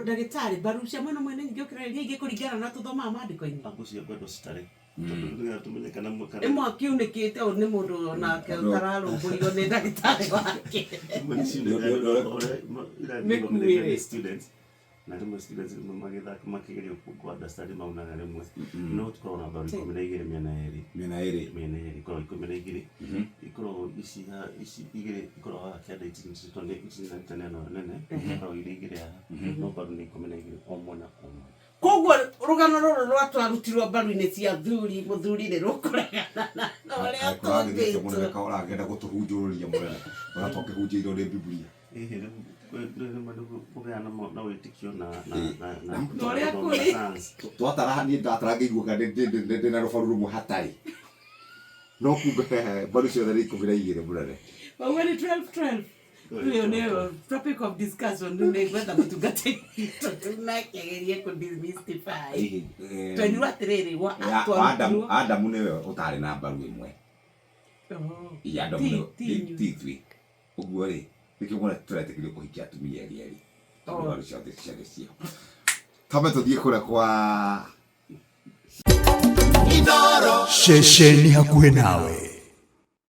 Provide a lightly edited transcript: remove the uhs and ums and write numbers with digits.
ndagĩtarĩ mbaru cia mwena mwene nyingĩ ũkĩra iria ingĩ kũringana na tũthoma maandĩko-inĩ hapo cia kwenda hospitali tondũ tumenyekana nĩ mwaki unĩkĩte ũyũ nĩ mũndũ onake ũtararũmbũirio nĩ ndagĩtarĩ wake students na rĩmwe students magĩthaka makĩgeria kũandastandi mauna rĩmwe no tukorwo na mbaru 12 mĩena ĩrĩ ikorwo 12 ikorwo ici igĩrĩ ikorwo haha kĩanda ici nene ikorwo irĩ igĩrĩ haha no mbaru nĩ 12 o mwena o mwena. Koguo rũgano rũrũ rwatwarutirwo mbaru-inĩ cia thuri mũthuri nĩ rũkũregana na ũrĩa tũngĩtwo mũnene ka ũragenda gũtũhunjũrĩria mũnene ũratoke hunjĩirwo nĩ Biblia na wĩtĩkio na ũrĩa kũrĩ twatara niĩ ndatarangĩiguo kana ndĩna rũbaru rũmwe hatarĩ no kumbe mbaru ciothe nĩ 12 mũnene wauga nĩ 12 Hiyo ndio topic of discussion ndio kwenda mtungateni tunakegeria ku demystify twendwa atiriri wa Adamu niwe utari na mbaru imwe ya Adamu titwi uguo ri nikigona turetekerio kuhikia atumia eri mbaru ciothe cio tame tuthie kura kwa Shesheni hakuhe nawe.